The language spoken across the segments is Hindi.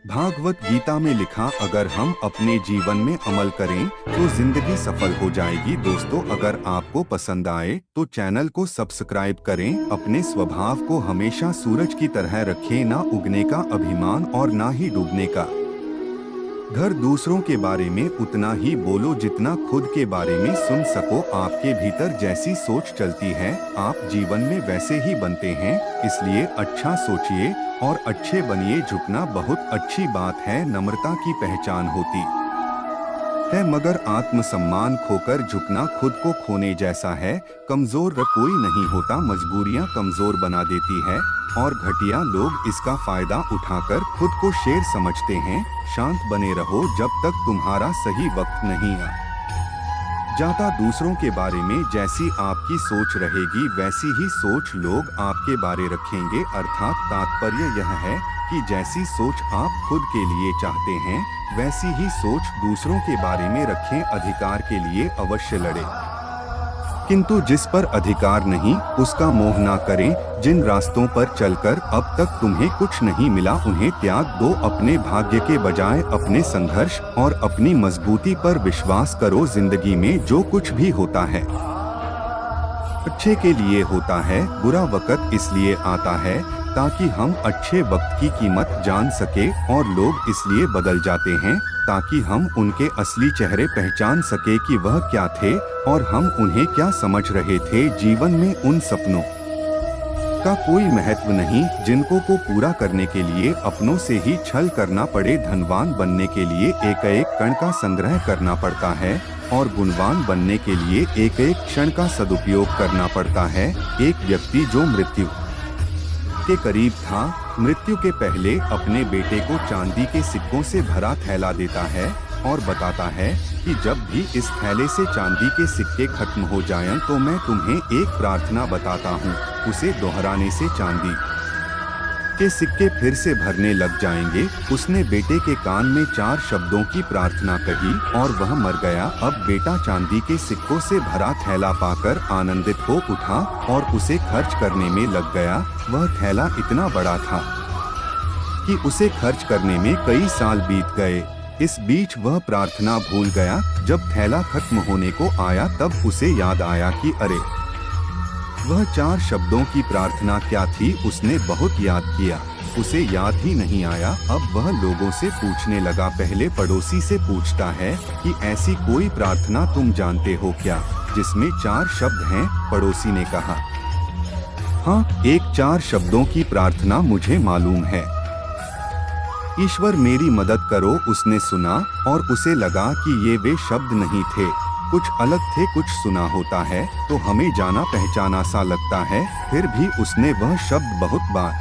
भागवत गीता में लिखा, अगर हम अपने जीवन में अमल करें तो जिंदगी सफल हो जाएगी। दोस्तों, अगर आपको पसंद आए तो चैनल को सब्सक्राइब करें। अपने स्वभाव को हमेशा सूरज की तरह रखें, ना उगने का अभिमान और ना ही डूबने का। घर दूसरों के बारे में उतना ही बोलो जितना खुद के बारे में सुन सको। आपके भीतर जैसी सोच चलती है, आप जीवन में वैसे ही बनते हैं। इसलिए अच्छा सोचिए और अच्छे बनिए। झुकना बहुत अच्छी बात है, नम्रता की पहचान होती है, मगर आत्मसम्मान खोकर झुकना खुद को खोने जैसा है। कमजोर कोई नहीं होता, मजबूरियां कमजोर बना देती है और घटिया लोग इसका फायदा उठाकर खुद को शेर समझते हैं। शांत बने रहो जब तक तुम्हारा सही वक्त नहीं आ जाता। दूसरों के बारे में जैसी आपकी सोच रहेगी वैसी ही सोच लोग आपके बारे रखेंगे। अर्थात तात्पर्य यह है कि जैसी सोच आप खुद के लिए चाहते हैं वैसी ही सोच दूसरों के बारे में रखें। अधिकार के लिए अवश्य लड़े, किंतु जिस पर अधिकार नहीं उसका मोह ना करें। जिन रास्तों पर चलकर अब तक तुम्हें कुछ नहीं मिला उन्हें त्याग दो। अपने भाग्य के बजाय अपने संघर्ष और अपनी मजबूती पर विश्वास करो। जिंदगी में जो कुछ भी होता है अच्छे के लिए होता है। बुरा वक्त इसलिए आता है ताकि हम अच्छे वक्त की कीमत जान सके, और लोग इसलिए बदल जाते हैं ताकि हम उनके असली चेहरे पहचान सके कि वह क्या थे और हम उन्हें क्या समझ रहे थे। जीवन में उन सपनों का कोई महत्व नहीं जिनको को पूरा करने के लिए अपनों से ही छल करना पड़े। धनवान बनने के लिए एक एक कण का संग्रह करना पड़ता है और गुणवान बनने के लिए एक एक क्षण का सदुपयोग करना पड़ता है। एक व्यक्ति जो मृत्यु के करीब था, मृत्यु के पहले अपने बेटे को चांदी के सिक्कों से भरा थैला देता है और बताता है कि जब भी इस थैले से चांदी के सिक्के खत्म हो जाएं तो मैं तुम्हें एक प्रार्थना बताता हूँ। उसे दोहराने से चांदी के सिक्के फिर से भरने लग जाएंगे। उसने बेटे के कान में 4 शब्दों की प्रार्थना कही और वह मर गया। अब बेटा चांदी के सिक्कों से भरा थैला पाकर आनंदित हो उठा और उसे खर्च करने में लग गया। वह थैला इतना बड़ा था कि उसे खर्च करने में कई साल बीत गए। इस बीच वह प्रार्थना भूल गया। जब थैला खत्म होने को आया तब उसे याद आया कि अरे, वह 4 शब्दों की प्रार्थना क्या थी। उसने बहुत याद किया, उसे याद ही नहीं आया। अब वह लोगों से पूछने लगा। पहले पड़ोसी से पूछता है कि ऐसी कोई प्रार्थना तुम जानते हो क्या जिसमें 4 शब्द हैं। पड़ोसी ने कहा, हाँ, एक 4 शब्दों की प्रार्थना मुझे मालूम है। ईश्वर मेरी मदद करो। उसने सुना और उसे लगा कि ये वे शब्द नहीं थे, कुछ अलग थे। कुछ सुना होता है तो हमें जाना पहचाना सा लगता है। फिर भी उसने वह शब्द बहुत बार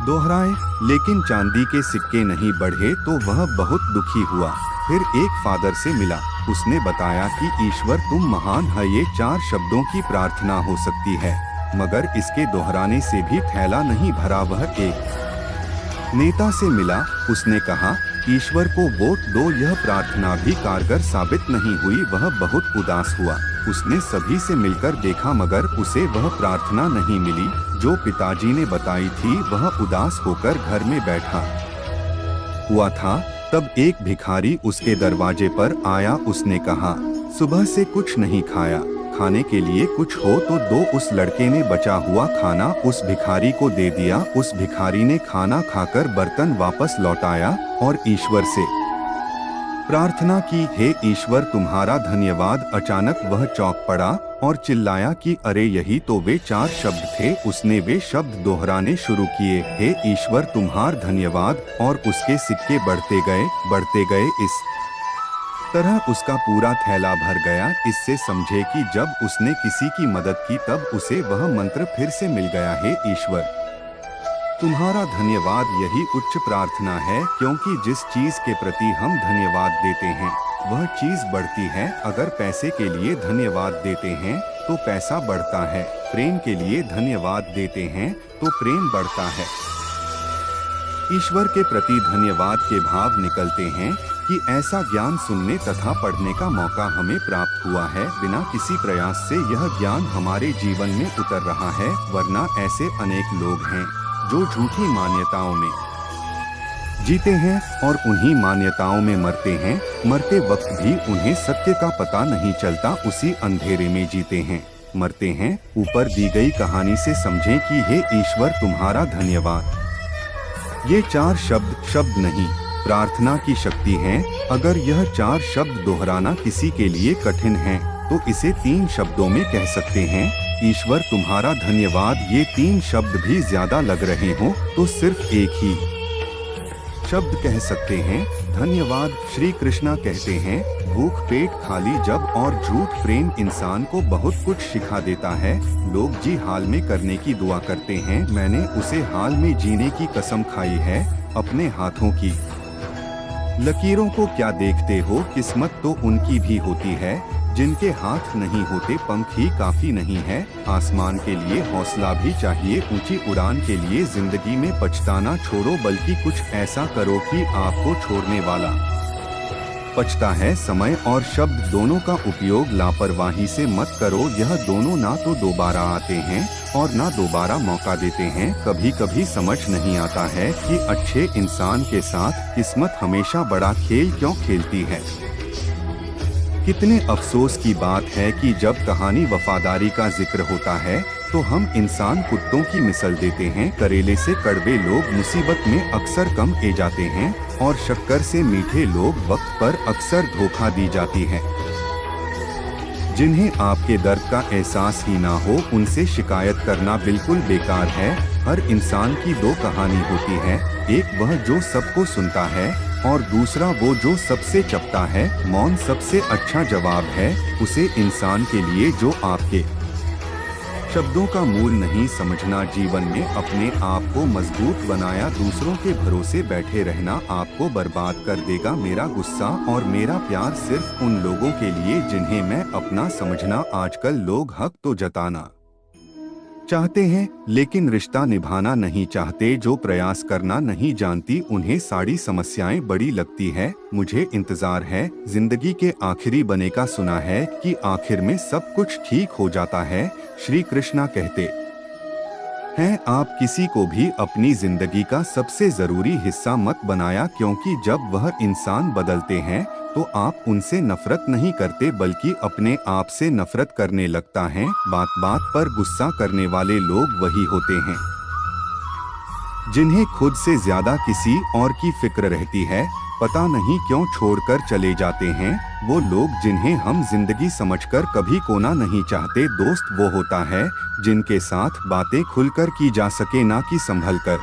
दोहराए, लेकिन चांदी के सिक्के नहीं बढ़े तो वह बहुत दुखी हुआ। फिर एक फादर से मिला। उसने बताया कि ईश्वर तुम महान है। ये 4 शब्दों की प्रार्थना हो सकती है, मगर इसके दोहराने से भी थैला नहीं भरा। वह एक नेता से मिला। उसने कहा, ईश्वर को वोट दो। यह प्रार्थना भी कारगर साबित नहीं हुई। वह बहुत उदास हुआ। उसने सभी से मिलकर देखा मगर उसे वह प्रार्थना नहीं मिली जो पिताजी ने बताई थी। वह उदास होकर घर में बैठा हुआ था। तब एक भिखारी उसके दरवाजे पर आया। उसने कहा, सुबह से कुछ नहीं खाया, खाने के लिए कुछ हो तो दो। उस लड़के ने बचा हुआ खाना उस भिखारी को दे दिया। उस भिखारी ने खाना खाकर बर्तन वापस लौटाया और ईश्वर से प्रार्थना की, हे ईश्वर तुम्हारा धन्यवाद। अचानक वह चौंक पड़ा और चिल्लाया कि अरे, यही तो वे 4 शब्द थे। उसने वे शब्द दोहराने शुरू किए, हे ईश्वर तुम्हार धन्यवाद। और उसके सिक्के बढ़ते गए। इस तरह उसका पूरा थैला भर गया। इससे समझे कि जब उसने किसी की मदद की तब उसे वह मंत्र फिर से मिल गया, हे ईश्वर तुम्हारा धन्यवाद। यही उच्च प्रार्थना है, क्योंकि जिस चीज के प्रति हम धन्यवाद देते हैं वह चीज बढ़ती है। अगर पैसे के लिए धन्यवाद देते हैं तो पैसा बढ़ता है। प्रेम के लिए धन्यवाद देते हैं तो प्रेम बढ़ता है। ईश्वर के प्रति धन्यवाद के भाव निकलते हैं कि ऐसा ज्ञान सुनने तथा पढ़ने का मौका हमें प्राप्त हुआ है। बिना किसी प्रयास से यह ज्ञान हमारे जीवन में उतर रहा है, वरना ऐसे अनेक लोग हैं जो झूठी मान्यताओं में जीते हैं और उन्हीं मान्यताओं में मरते हैं। मरते वक्त भी उन्हें सत्य का पता नहीं चलता, उसी अंधेरे में जीते हैं, मरते हैं। ऊपर दी गई कहानी से समझें कि हे ईश्वर तुम्हारा धन्यवाद। ये 4 शब्द शब्द नहीं, प्रार्थना की शक्ति हैं। अगर यह 4 शब्द दोहराना किसी के लिए कठिन है तो इसे 3 शब्दों में कह सकते हैं, ईश्वर तुम्हारा धन्यवाद। ये 3 शब्द भी ज्यादा लग रहे हो तो सिर्फ एक ही शब्द कह सकते हैं, धन्यवाद। श्री कृष्णा कहते हैं, भूख पेट खाली जब और झूठ प्रेम इंसान को बहुत कुछ सिखा देता है। लोग जी हाल में करने की दुआ करते हैं, मैंने उसे हाल में जीने की कसम खाई है। अपने हाथों की लकीरों को क्या देखते हो, किस्मत तो उनकी भी होती है। जिनके हाथ नहीं होते पंख ही काफी नहीं है। आसमान के लिए हौसला भी चाहिए, ऊंची उड़ान के लिए जिंदगी में पछताना छोड़ो, बल्कि कुछ ऐसा करो कि आपको छोड़ने वाला पछता है। समय और शब्द दोनों का उपयोग लापरवाही से मत करो, यह दोनों ना तो दोबारा आते हैं और ना दोबारा मौका देते हैं। कभी कभी समझ नहीं आता है कि अच्छे इंसान के साथ किस्मत हमेशा बड़ा खेल क्यों खेलती है। कितने अफसोस की बात है कि जब कहानी वफादारी का जिक्र होता है तो हम इंसान कुत्तों की मिसाल देते हैं। करेले से कड़वे लोग मुसीबत में अक्सर कम ए जाते हैं और शक्कर से मीठे लोग वक्त पर अक्सर धोखा दी जाती है। जिन्हें आपके दर्द का एहसास ही ना हो उनसे शिकायत करना बिल्कुल बेकार है। हर इंसान की 2 कहानी होती है, एक वह जो सबको सुनता है और दूसरा वो जो सबसे चपता है। मौन सबसे अच्छा जवाब है उसे इंसान के लिए जो आपके शब्दों का मूल नहीं समझना। जीवन में अपने आप को मजबूत बनाया, दूसरों के भरोसे बैठे रहना आपको बर्बाद कर देगा। मेरा गुस्सा और मेरा प्यार सिर्फ उन लोगों के लिए जिन्हें मैं अपना समझना। आजकल लोग हक तो जताना चाहते हैं लेकिन रिश्ता निभाना नहीं चाहते। जो प्रयास करना नहीं जानती उन्हें सारी समस्याएं बड़ी लगती है। मुझे इंतजार है जिंदगी के आखिरी बने का, सुना है कि आखिर में सब कुछ ठीक हो जाता है। श्री कृष्णा कहते हैं, आप किसी को भी अपनी जिंदगी का सबसे जरूरी हिस्सा मत बनाया, क्योंकि जब वह इंसान बदलते हैं तो आप उनसे नफरत नहीं करते बल्कि अपने आप से नफरत करने लगता है। बात बात पर गुस्सा करने वाले लोग वही होते हैं जिन्हें खुद से ज्यादा किसी और की फिक्र रहती है। पता नहीं क्यों छोड़कर चले जाते हैं वो लोग जिन्हें हम जिंदगी समझकर कभी खोना नहीं चाहते। दोस्त वो होता है जिनके साथ बातें खुलकर की जा सके, ना कि संभल कर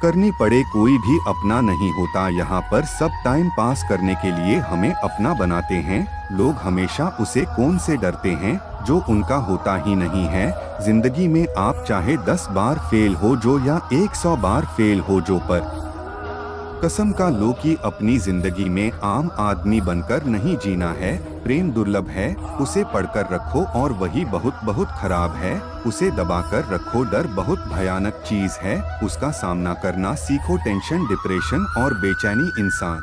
करनी पड़े। कोई भी अपना नहीं होता, यहाँ पर सब टाइम पास करने के लिए हमें अपना बनाते हैं। लोग हमेशा उसे कौन से डरते हैं जो उनका होता ही नहीं है। जिंदगी में आप चाहे 10 बार फेल हो जो या 100 बार फेल हो जो, पर कसम का लो कि अपनी जिंदगी में आम आदमी बनकर नहीं जीना है। प्रेम दुर्लभ है, उसे पढ़कर रखो और वही बहुत बहुत खराब है। उसे दबाकर रखो, डर बहुत भयानक चीज है, उसका सामना करना सीखो। टेंशन, डिप्रेशन और बेचैनी इंसान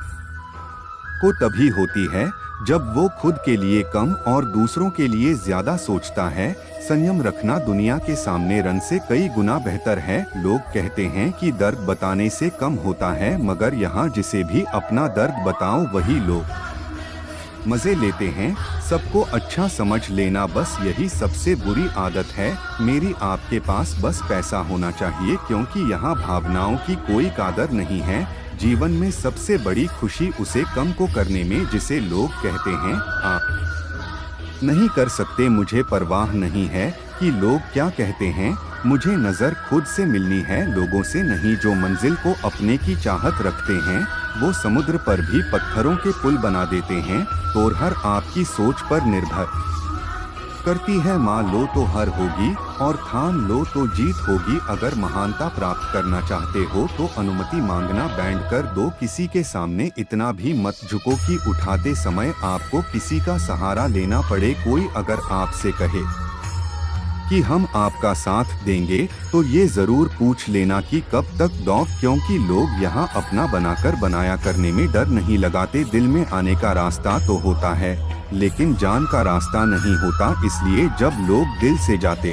को तभी होती है जब वो खुद के लिए कम और दूसरों के लिए ज्यादा सोचता है। संयम रखना दुनिया के सामने रन से कई गुना बेहतर है। लोग कहते हैं कि दर्द बताने से कम होता है, मगर यहाँ जिसे भी अपना दर्द बताओ वही लोग मजे लेते हैं। सबको अच्छा समझ लेना, बस यही सबसे बुरी आदत है मेरी। आपके पास बस पैसा होना चाहिए, क्योंकि यहाँ भावनाओं की कोई कदर नहीं है। जीवन में सबसे बड़ी खुशी उसे कम को करने में जिसे लोग कहते हैं आप नहीं कर सकते। मुझे परवाह नहीं है कि लोग क्या कहते हैं, मुझे नजर खुद से मिलनी है, लोगों से नहीं। जो मंजिल को अपने की चाहत रखते हैं वो समुद्र पर भी पत्थरों के पुल बना देते हैं। तोरहर आपकी सोच पर निर्भर करती है। मान लो तो हार होगी और ठान लो तो जीत होगी। अगर महानता प्राप्त करना चाहते हो तो अनुमति मांगना बैंड कर दो। किसी के सामने इतना भी मत झुको कि उठाते समय आपको किसी का सहारा लेना पड़े। कोई अगर आपसे कहे कि हम आपका साथ देंगे तो ये जरूर पूछ लेना कि कब तक डॉग, क्योंकि लोग यहाँ अपना बनाकर बनाया करने में डर नहीं लगाते। दिल में आने का रास्ता तो होता है लेकिन जान का रास्ता नहीं होता, इसलिए जब लोग दिल से जाते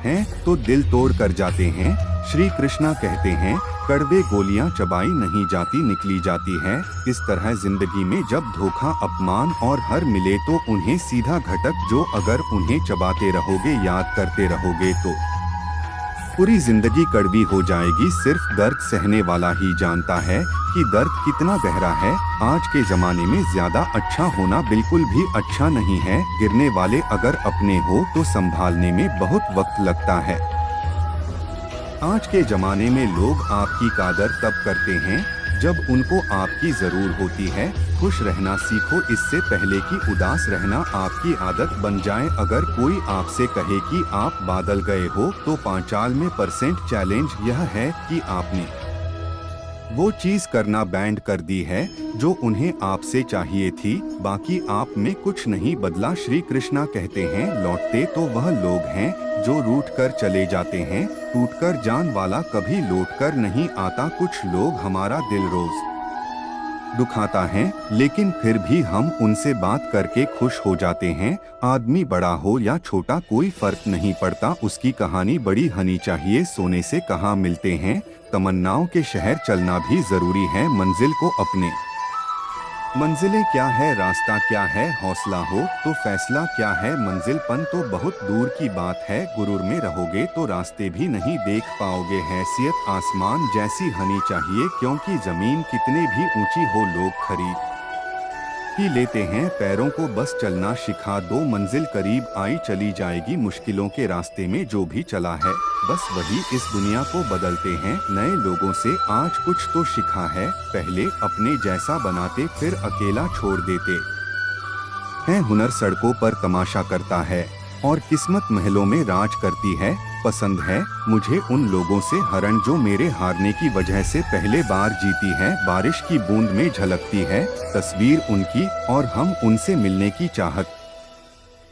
हैं तो दिल तोड़ कर जाते हैं। श्री कृष्णा कहते हैं, कड़वे गोलियां चबाई नहीं जाती निकली जाती है। इस तरह जिंदगी में जब धोखा, अपमान और हर मिले तो उन्हें सीधा घटक जो अगर उन्हें चबाते रहोगे, याद करते रहोगे तो पूरी जिंदगी कड़वी हो जाएगी। सिर्फ दर्द सहने वाला ही जानता है कि दर्द कितना गहरा है। आज के जमाने में ज्यादा अच्छा होना बिल्कुल भी अच्छा नहीं है। गिरने वाले अगर अपने हो तो संभालने में बहुत वक्त लगता है। आज के जमाने में लोग आपकी कदर तब करते हैं जब उनको आपकी जरूरत होती है। खुश रहना सीखो इससे पहले कि उदास रहना आपकी आदत बन जाए। अगर कोई आपसे कहे कि आप बादल गए हो तो 95% चैलेंज यह है कि आपने वो चीज करना बैंड कर दी है जो उन्हें आपसे चाहिए थी। बाकी आप में कुछ नहीं बदला। श्री कृष्णा कहते हैं, लौटते तो वह लोग हैं जो रूठ कर चले जाते हैं, टूटकर जान वाला कभी लौट कर नहीं आता। कुछ लोग हमारा दिल रोज दुखाता है लेकिन फिर भी हम उनसे बात करके खुश हो जाते हैं। आदमी बड़ा हो या छोटा कोई फर्क नहीं पड़ता, उसकी कहानी बड़ी हनी चाहिए। सोने से कहाँ मिलते हैं, तमन्नाओं के शहर चलना भी जरूरी है। मंजिल को अपने मंजिलें क्या है, रास्ता क्या है, हौसला हो तो फैसला क्या है। मंजिलपन तो बहुत दूर की बात है, गुरूर में रहोगे तो रास्ते भी नहीं देख पाओगे। हैसियत आसमान जैसी हनी चाहिए, क्योंकि जमीन कितने भी ऊंची हो लोग खरीद ही लेते हैं। पैरों को बस चलना सिखा दो, मंजिल करीब आई चली जाएगी। मुश्किलों के रास्ते में जो भी चला है बस वही इस दुनिया को बदलते हैं। नए लोगों से आज कुछ तो सीखा है, पहले अपने जैसा बनाते फिर अकेला छोड़ देते हैं। हुनर सड़कों पर तमाशा करता है और किस्मत महलों में राज करती है। पसंद है मुझे उन लोगों से हरण जो मेरे हारने की वजह से पहले बार जीती है। बारिश की बूंद में झलकती है तस्वीर उनकी और हम उनसे मिलने की चाहत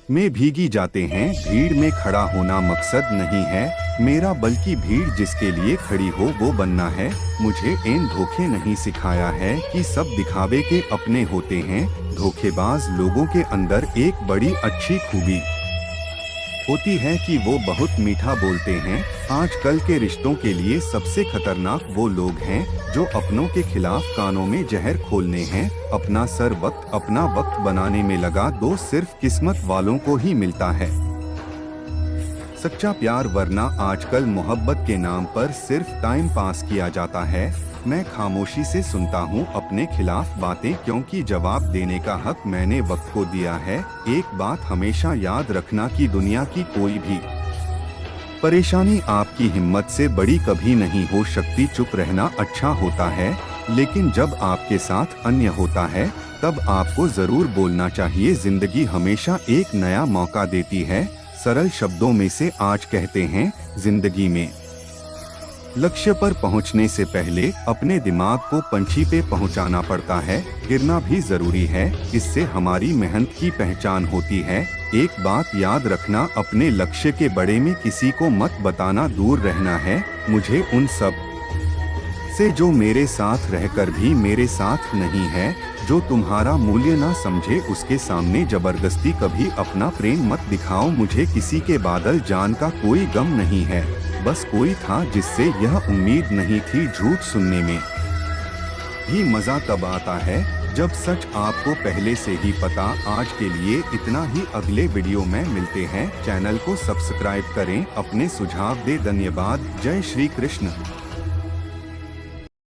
में भीगी जाते हैं। भीड़ में खड़ा होना मकसद नहीं है मेरा, बल्कि भीड़ जिसके लिए खड़ी हो वो बनना है। मुझे इन धोखे नहीं सिखाया है कि सब दिखावे के अपने होते हैं। धोखेबाज लोगों के अंदर एक बड़ी अच्छी खूबी होती है कि वो बहुत मीठा बोलते हैं। आजकल के रिश्तों के लिए सबसे खतरनाक वो लोग हैं जो अपनों के खिलाफ कानों में जहर खोलने हैं। अपना सर अपना वक्त बनाने में लगा दो, सिर्फ किस्मत वालों को ही मिलता है सच्चा प्यार, वरना आजकल मोहब्बत के नाम पर सिर्फ टाइम पास किया जाता है। मैं खामोशी से सुनता हूँ अपने खिलाफ बातें, क्योंकि जवाब देने का हक मैंने वक्त को दिया है। एक बात हमेशा याद रखना कि दुनिया की कोई भी परेशानी आपकी हिम्मत से बड़ी कभी नहीं हो सकती। चुप रहना अच्छा होता है, लेकिन जब आपके साथ अन्य होता है तब आपको जरूर बोलना चाहिए। जिंदगी हमेशा एक नया मौका देती है। सरल शब्दों में से आज कहते हैं, जिंदगी में लक्ष्य पर पहुंचने से पहले अपने दिमाग को पंछी पे पहुंचाना पड़ता है। गिरना भी जरूरी है, इससे हमारी मेहनत की पहचान होती है। एक बात याद रखना, अपने लक्ष्य के बड़े में किसी को मत बताना, दूर रहना है। मुझे उन सब से जो मेरे साथ रहकर भी मेरे साथ नहीं है, जो तुम्हारा मूल्य ना समझे उसके सामने जबरदस्ती कभी अपना प्रेम मत दिखाओ। मुझे किसी के बादल जान का कोई गम नहीं है, बस कोई था जिससे यह उम्मीद नहीं थी। झूठ सुनने में भी मजा तब आता है जब सच आपको पहले से ही पता। आज के लिए इतना ही, अगले वीडियो में मिलते हैं। चैनल को सब्सक्राइब करें, अपने सुझाव दे। धन्यवाद। जय श्री कृष्ण।